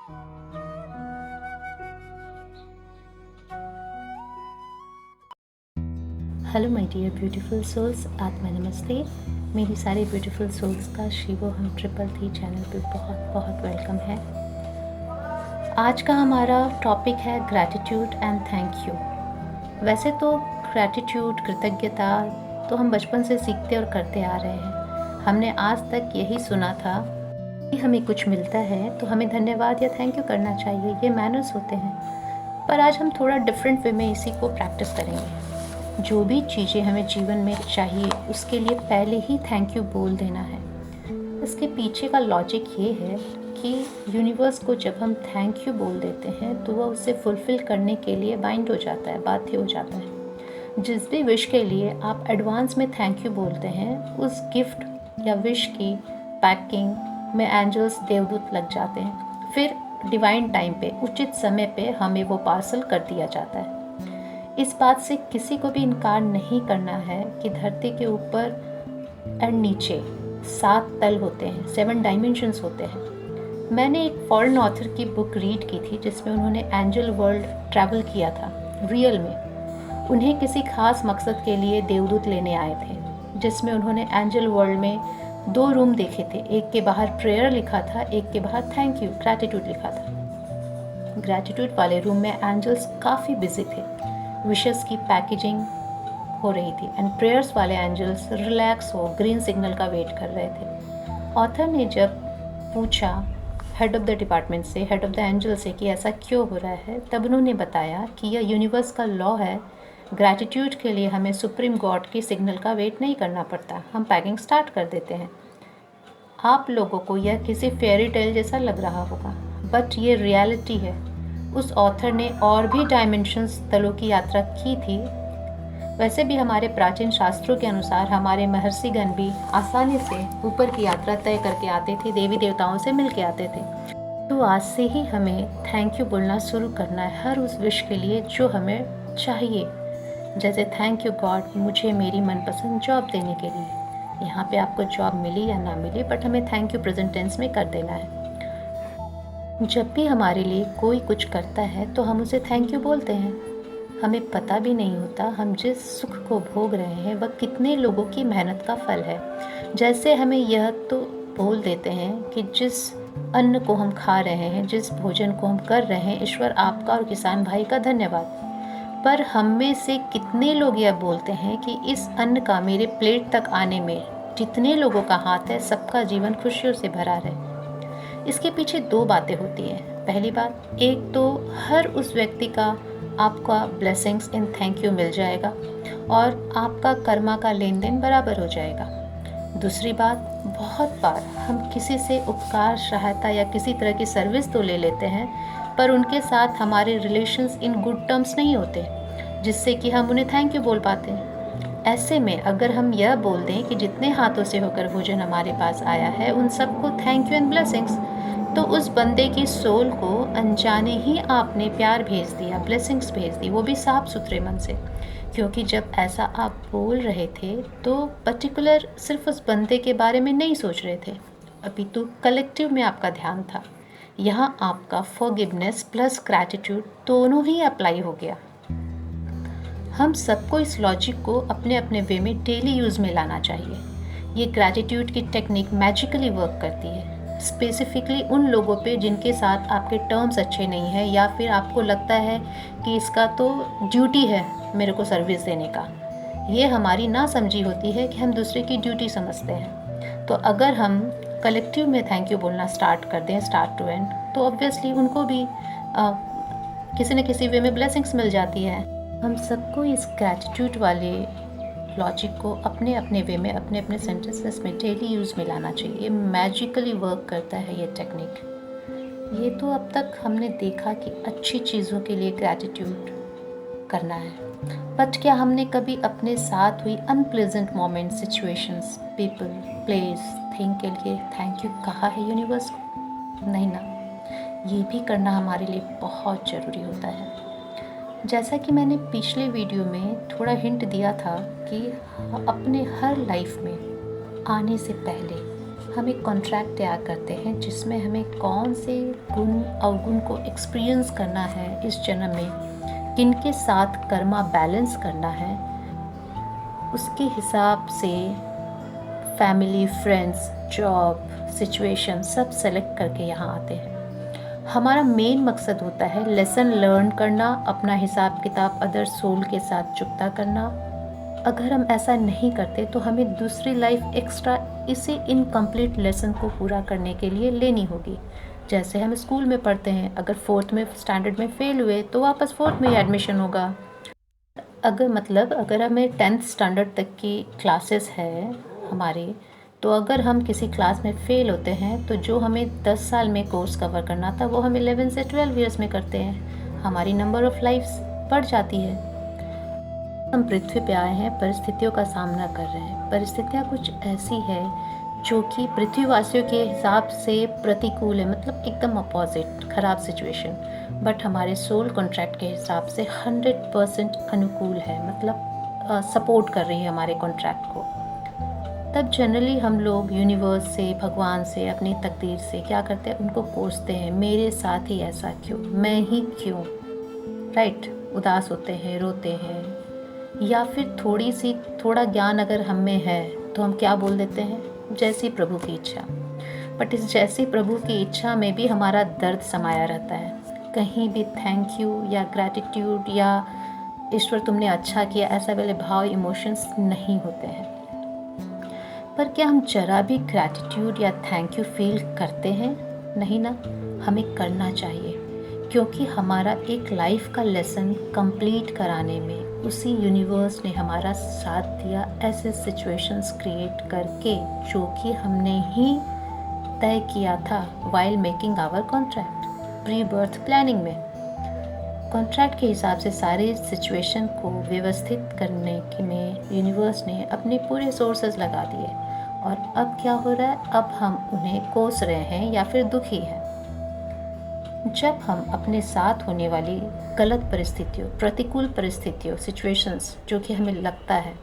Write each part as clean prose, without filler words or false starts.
Hello my dear beautiful souls, आत्मा नमस्ते। मेरी सारे ब्यूटीफुल सोल्स का शिवो हम 333 चैनल पे बहुत बहुत वेलकम है। आज का हमारा टॉपिक है ग्रैटिट्यूड एंड थैंक यू। वैसे तो ग्रैटिट्यूड, कृतज्ञता तो हम बचपन से सीखते और करते आ रहे हैं। हमने आज तक यही सुना था कि हमें कुछ मिलता है तो हमें धन्यवाद या थैंक यू करना चाहिए, ये मैनर्स होते हैं। पर आज हम थोड़ा डिफरेंट वे में इसी को प्रैक्टिस करेंगे। जो भी चीज़ें हमें जीवन में चाहिए उसके लिए पहले ही थैंक यू बोल देना है। इसके पीछे का लॉजिक ये है कि यूनिवर्स को जब हम थैंक यू बोल देते हैं तो वह उसे फुलफ़िल करने के लिए बाइंड हो जाता है, बाध्य हो जाता है। जिस भी विश के लिए आप एडवांस में थैंक यू बोलते हैं, उस गिफ्ट या विश की पैकिंग में एंजल्स, देवदूत लग जाते हैं। फिर डिवाइन टाइम पे, उचित समय पे हमें वो पार्सल कर दिया जाता है। इस बात से किसी को भी इनकार नहीं करना है कि धरती के ऊपर और नीचे 7 तल होते हैं, 7 डायमेंशंस होते हैं। मैंने एक फॉरेन ऑथर की बुक रीड की थी जिसमें उन्होंने एंजल वर्ल्ड ट्रैवल किया था रियल में। उन्हें किसी खास मकसद के लिए देवदूत लेने आए थे, जिसमें उन्होंने एंजल वर्ल्ड में 2 रूम देखे थे। एक के बाहर प्रेयर लिखा था, एक के बाहर थैंक यू, ग्रैटिट्यूड लिखा था। ग्रैटिट्यूड वाले रूम में एंजल्स काफ़ी बिजी थे, विशेस की पैकेजिंग हो रही थी, एंड प्रेयर्स वाले एंजल्स रिलैक्स हो ग्रीन सिग्नल का वेट कर रहे थे। ऑथर ने जब पूछा हेड ऑफ द डिपार्टमेंट से, हेड ऑफ द एंजल से, कि ऐसा क्यों हो रहा है, तब उन्होंने बताया कि यह यूनिवर्स का लॉ है। ग्रैटिट्यूड के लिए हमें सुप्रीम गॉड की सिग्नल का वेट नहीं करना पड़ता, हम पैकिंग स्टार्ट कर देते हैं। आप लोगों को यह किसी फेयरी टेल जैसा लग रहा होगा, बट ये रियलिटी है। उस ऑथर ने और भी डायमेंशंस तलों की यात्रा की थी। वैसे भी हमारे प्राचीन शास्त्रों के अनुसार हमारे महर्षिगण भी आसानी से ऊपर की यात्रा तय करके आते थे, देवी देवताओं से मिल के आते थे। तो आज से ही हमें थैंक यू बोलना शुरू करना है हर उस विश के लिए जो हमें चाहिए। जैसे थैंक यू गॉड मुझे मेरी मनपसंद जॉब देने के लिए। यहाँ पे आपको जॉब मिली या ना मिली, बट हमें थैंक यू प्रेजेंट टेंस में कर देना है। जब भी हमारे लिए कोई कुछ करता है तो हम उसे थैंक यू बोलते हैं। हमें पता भी नहीं होता हम जिस सुख को भोग रहे हैं वह कितने लोगों की मेहनत का फल है। जैसे हमें यह तो बोल देते हैं कि जिस अन्न को हम खा रहे हैं, जिस भोजन को हम कर रहे हैं, ईश्वर आपका और किसान भाई का धन्यवाद। पर हम में से कितने लोग यह बोलते हैं कि इस अन्न का मेरे प्लेट तक आने में जितने लोगों का हाथ है, सबका जीवन खुशियों से भरा रहे। इसके पीछे 2 बातें होती हैं। पहली बात, एक तो हर उस व्यक्ति का आपका ब्लेसिंग्स इन थैंक यू मिल जाएगा और आपका कर्मा का लेन देन बराबर हो जाएगा। दूसरी बात, बहुत बार हम किसी से उपकार, सहायता या किसी तरह की सर्विस तो ले लेते हैं, पर उनके साथ हमारे रिलेशंस इन गुड टर्म्स नहीं होते, जिससे कि हम उन्हें थैंक यू बोल पाते हैं। ऐसे में अगर हम यह बोल दें कि जितने हाथों से होकर भोजन हमारे पास आया है उन सबको थैंक यू एंड ब्लेसिंग्स, तो उस बंदे की सोल को अनजाने ही आपने प्यार भेज दिया, ब्लेसिंग्स भेज दी, वो भी साफ सुथरे मन से। क्योंकि जब ऐसा आप बोल रहे थे तो पर्टिकुलर सिर्फ उस बंदे के बारे में नहीं सोच रहे थे, अपितु कलेक्टिव में आपका ध्यान था। यहाँ आपका फॉरगिवनेस प्लस ग्रैटिट्यूड दोनों ही अप्लाई हो गया। हम सबको इस लॉजिक को अपने अपने वे में डेली यूज़ में लाना चाहिए। ये ग्रैटिट्यूड की टेक्निक मैजिकली वर्क करती है, स्पेसिफिकली उन लोगों पे जिनके साथ आपके टर्म्स अच्छे नहीं हैं, या फिर आपको लगता है कि इसका तो ड्यूटी है मेरे को सर्विस देने का। ये हमारी ना समझी होती है कि हम दूसरे की ड्यूटी समझते हैं। तो अगर हम कलेक्टिव में थैंक यू बोलना स्टार्ट कर दें स्टार्ट टू एंड, तो ऑब्वियसली उनको भी किसी न किसी वे में ब्लेसिंग्स मिल जाती है। हम सबको इस ग्रैटिट्यूड वाले लॉजिक को अपने अपने वे में, अपने अपने सेंटेंसेस में डेली यूज़ में लाना चाहिए। ये मैजिकली वर्क करता है ये टेक्निक। ये तो अब तक हमने देखा कि अच्छी चीज़ों के लिए ग्रैटिट्यूड करना है, बट क्या हमने कभी अपने साथ हुई unpleasant moment, situations, people, place, thing के लिए थैंक यू कहा है यूनिवर्स को? नहीं ना। ये भी करना हमारे लिए बहुत ज़रूरी होता है। जैसा कि मैंने पिछले वीडियो में थोड़ा हिंट दिया था कि अपने हर लाइफ में आने से पहले हम एक कॉन्ट्रैक्ट तैयार करते हैं जिसमें हमें कौन से गुण अवगुण को एक्सपीरियंस करना है इस जन्म में, किन के साथ कर्मा बैलेंस करना है, उसके हिसाब से फैमिली, फ्रेंड्स, जॉब, सिचुएशन सब सेलेक्ट करके यहाँ आते हैं। हमारा मेन मकसद होता है लेसन लर्न करना, अपना हिसाब किताब अदर सोल के साथ चुकता करना। अगर हम ऐसा नहीं करते तो हमें दूसरी लाइफ एक्स्ट्रा इसे इनकम्प्लीट लेसन को पूरा करने के लिए लेनी होगी। जैसे हम स्कूल में पढ़ते हैं, अगर 4th में स्टैंडर्ड में फ़ेल हुए तो वापस 4th में ही एडमिशन होगा। अगर हमें 10th स्टैंडर्ड तक की क्लासेस है हमारी, तो अगर हम किसी क्लास में फ़ेल होते हैं तो जो हमें 10 साल में कोर्स कवर करना था वो हम 11 से 12 ईयर्स में करते हैं। हमारी नंबर ऑफ़ लाइफ्स बढ़ जाती है। हम पृथ्वी पे आए हैं, परिस्थितियों का सामना कर रहे हैं। परिस्थितियाँ कुछ ऐसी है जो कि पृथ्वीवासियों के हिसाब से प्रतिकूल है, मतलब एकदम अपोजिट, ख़राब सिचुएशन, बट हमारे सोल कॉन्ट्रैक्ट के हिसाब से 100% अनुकूल है, मतलब सपोर्ट कर रही है हमारे कॉन्ट्रैक्ट को। तब जनरली हम लोग यूनिवर्स से, भगवान से, अपनी तकदीर से क्या करते हैं, उनको कोसते हैं, मेरे साथ ही ऐसा क्यों, मैं ही क्यों, राइट। उदास होते हैं, रोते हैं, या फिर थोड़ा ज्ञान अगर हम में है तो हम क्या बोल देते हैं, जैसी प्रभु की इच्छा। बट इस जैसी प्रभु की इच्छा में भी हमारा दर्द समाया रहता है। कहीं भी थैंक यू या ग्रैटिट्यूड या ईश्वर तुमने अच्छा किया, ऐसा वाले भाव, इमोशंस नहीं होते हैं। पर क्या हम जरा भी ग्रैटिट्यूड या थैंक यू फील करते हैं? नहीं ना, हमें करना चाहिए, क्योंकि हमारा एक लाइफ का लेसन कंप्लीट कराने में उसी यूनिवर्स ने हमारा साथ दिया, ऐसे सिचुएशंस क्रिएट करके जो कि हमने ही तय किया था while making our contract, pre birth planning में। कॉन्ट्रैक्ट के हिसाब से सारे सिचुएशन को व्यवस्थित करने के में यूनिवर्स ने अपने पूरे सोर्सेज लगा दिए, और अब क्या हो रहा है, अब हम उन्हें कोस रहे हैं या फिर दुखी हैं। जब हम अपने साथ होने वाली गलत परिस्थितियों, प्रतिकूल परिस्थितियों, सिचुएशंस जो कि हमें लगता है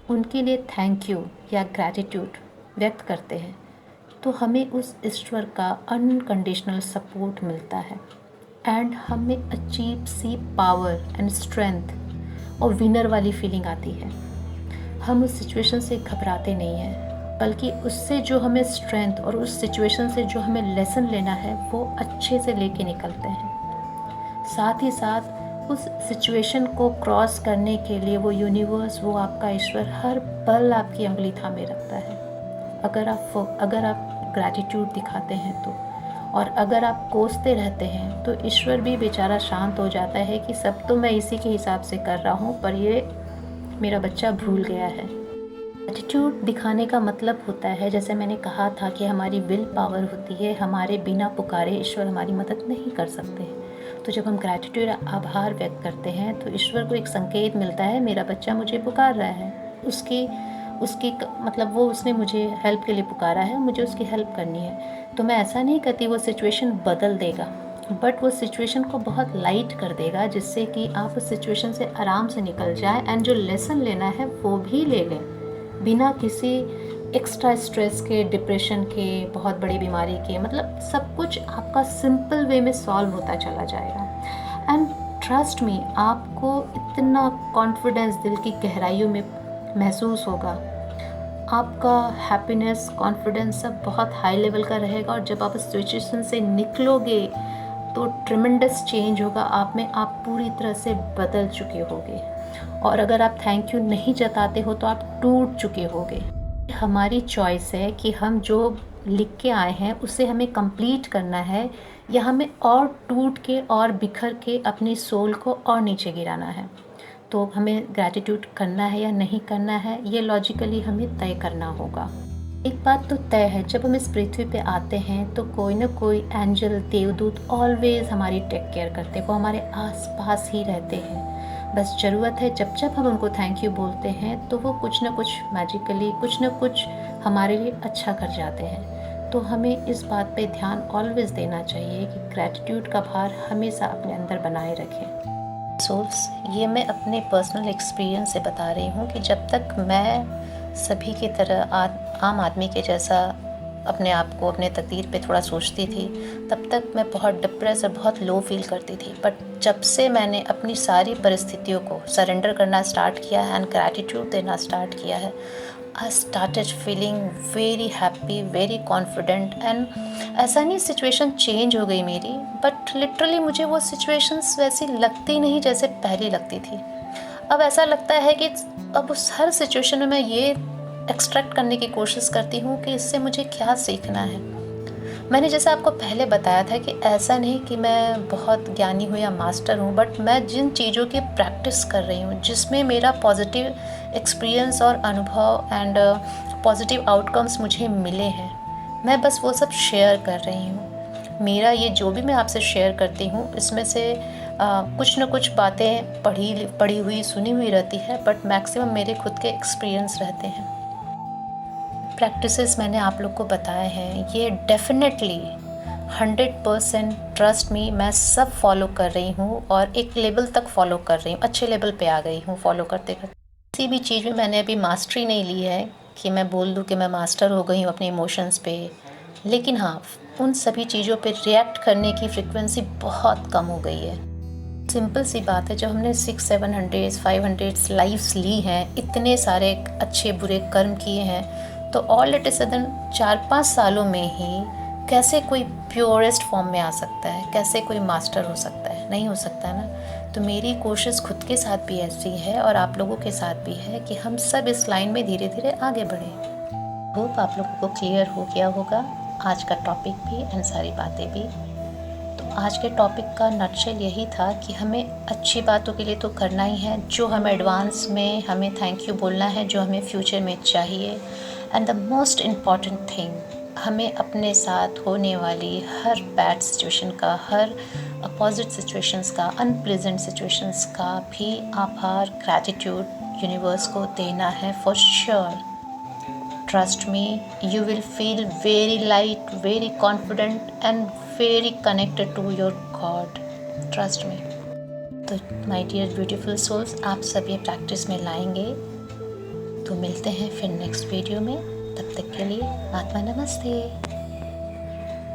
उनके लिए थैंक यू या ग्रैटिट्यूड व्यक्त करते हैं, तो हमें उस ईश्वर का अनकंडीशनल सपोर्ट मिलता है, एंड हमें अजीब सी पावर एंड स्ट्रेंथ और विनर वाली फीलिंग आती है। हम उस सिचुएशन से घबराते नहीं हैं, बल्कि उससे जो हमें स्ट्रेंथ और उस सिचुएशन से जो हमें लेसन लेना है वो अच्छे से लेके निकलते हैं। साथ ही साथ उस सिचुएशन को क्रॉस करने के लिए वो यूनिवर्स, वो आपका ईश्वर हर पल आपकी उंगली थामे रखता है। अगर आप ग्रैटिट्यूड दिखाते हैं तो, और अगर आप कोसते रहते हैं तो ईश्वर भी बेचारा शांत हो जाता है कि सब तो मैं इसी के हिसाब से कर रहा हूँ, पर ये मेरा बच्चा भूल गया है। एटीट्यूड दिखाने का मतलब होता है, जैसे मैंने कहा था कि हमारी विल पावर होती है, हमारे बिना पुकारे ईश्वर हमारी मदद नहीं कर सकते। तो जब हम ग्रैटिट्यूड, आभार व्यक्त करते हैं तो ईश्वर को एक संकेत मिलता है, मेरा बच्चा मुझे पुकार रहा है, उसकी मतलब वो उसने मुझे हेल्प के लिए पुकारा है, मुझे उसकी हेल्प करनी है। तो मैं ऐसा नहीं कहती वो सिचुएशन बदल देगा, बट वो सिचुएशन को बहुत लाइट कर देगा, जिससे कि आप उस सिचुएशन से आराम से निकल जाएं, एंड जो लेसन लेना है वो भी ले लें, बिना किसी एक्स्ट्रा स्ट्रेस के, डिप्रेशन के, बहुत बड़ी बीमारी के। मतलब सब कुछ आपका सिंपल वे में सॉल्व होता चला जाएगा। एंड ट्रस्ट मी, आपको इतना कॉन्फिडेंस दिल की गहराइयों में महसूस होगा, आपका हैप्पीनेस, कॉन्फिडेंस सब बहुत हाई लेवल का रहेगा, और जब आप उस सिचुएशन से निकलोगे तो ट्रिमेंडस चेंज होगा आप में, आप पूरी तरह से बदल चुके होगे। और अगर आप थैंक यू नहीं जताते हो तो आप टूट चुके होगे। हमारी चॉइस है कि हम जो लिख के आए हैं उसे हमें कंप्लीट करना है, या हमें और टूट के और बिखर के अपनी सोल को और नीचे गिराना है। तो हमें ग्रैटिट्यूड करना है या नहीं करना है, ये लॉजिकली हमें तय करना होगा। एक बात तो तय है, जब हम इस पृथ्वी पे आते हैं तो कोई ना कोई एंजल, देवदूत ऑलवेज हमारी टेक केयर करते हैं, वो हमारे आसपास ही रहते हैं। बस ज़रूरत है जब जब हम उनको थैंक यू बोलते हैं तो वो कुछ ना कुछ मैजिकली, कुछ ना कुछ हमारे लिए अच्छा कर जाते हैं। तो हमें इस बात पे ध्यान ऑलवेज देना चाहिए कि ग्रैटिट्यूड का भार हमेशा अपने अंदर बनाए रखें। सोल्स, ये मैं अपने पर्सनल एक्सपीरियंस से बता रही हूँ कि जब तक मैं सभी की तरह आम आदमी के जैसा अपने आप को, अपने तकदीर पे थोड़ा सोचती थी, तब तक मैं बहुत डिप्रेस और बहुत लो फील करती थी। बट जब से मैंने अपनी सारी परिस्थितियों को सरेंडर करना स्टार्ट किया है एंड ग्रैटिट्यूड देना स्टार्ट किया है, I started feeling very happy, very confident. And ऐसा नहीं सिचुएशन चेंज हो गई मेरी, बट लिटरली मुझे वो सिचुएशंस वैसी लगती नहीं जैसे पहले लगती थी। अब ऐसा लगता है कि अब उस हर सिचुएशन में मैं ये एक्सट्रैक्ट करने की कोशिश करती हूँ कि इससे मुझे क्या सीखना है। मैंने जैसे आपको पहले बताया था कि ऐसा नहीं कि मैं बहुत ज्ञानी हूँ या मास्टर हूँ, बट मैं जिन चीज़ों की प्रैक्टिस कर रही हूँ, जिसमें मेरा पॉजिटिव एक्सपीरियंस और अनुभव एंड पॉजिटिव आउटकम्स मुझे मिले हैं, मैं बस वो सब शेयर कर रही हूँ। मेरा ये जो भी मैं आपसे शेयर करती हूँ, इसमें से कुछ न कुछ बातें पढ़ी हुई सुनी हुई रहती है, बट मैक्सिमम मेरे खुद के एक्सपीरियंस रहते हैं। प्रैक्टिसेस मैंने आप लोग को बताए हैं, ये डेफिनेटली 100% ट्रस्ट मी, मैं सब फॉलो कर रही हूँ और एक लेवल तक फॉलो कर रही हूँ, अच्छे लेवल पे आ गई हूँ फॉलो करते करते। किसी भी चीज़ में मैंने अभी मास्टरी नहीं ली है कि मैं बोल दूँ कि मैं मास्टर हो गई हूँ अपने इमोशंस पे, लेकिन हाँ, उन सभी चीज़ों पे रिएक्ट करने की फ्रिक्वेंसी बहुत कम हो गई है। सिंपल सी बात है, जब हमने 600-700 500 लाइफ्स ली हैं, इतने सारे अच्छे बुरे कर्म किए हैं, तो ऑल एट ए सडन 4-5 सालों में ही कैसे कोई प्योरेस्ट फॉर्म में आ सकता है, कैसे कोई मास्टर हो सकता है? नहीं हो सकता ना। तो मेरी कोशिश खुद के साथ भी ऐसी है और आप लोगों के साथ भी है कि हम सब इस लाइन में धीरे धीरे आगे बढ़ें। होप आप लोगों को क्लियर हो गया होगा आज का टॉपिक भी एंड सारी बातें भी। तो आज के टॉपिक का नटशेल यही था कि हमें अच्छी बातों के लिए तो करना ही है, जो हमें एडवांस में हमें थैंक यू बोलना है, जो हमें फ्यूचर में चाहिए। And the most important thing, हमें अपने साथ होने वाली हर बैड सिचुएशन का, हर अपोजिट सिचुएशंस का, अनप्लेजेंट सिचुएशंस का भी आभार, ग्रैटिट्यूड यूनिवर्स को देना है for sure. Trust me, you will feel very light, very confident and very connected to your God. Trust me. तो my dear beautiful souls, आप सब ये प्रैक्टिस में लाएंगे। तो मिलते हैं फिर नेक्स्ट वीडियो में, तब तक के लिए आत्मा नमस्ते।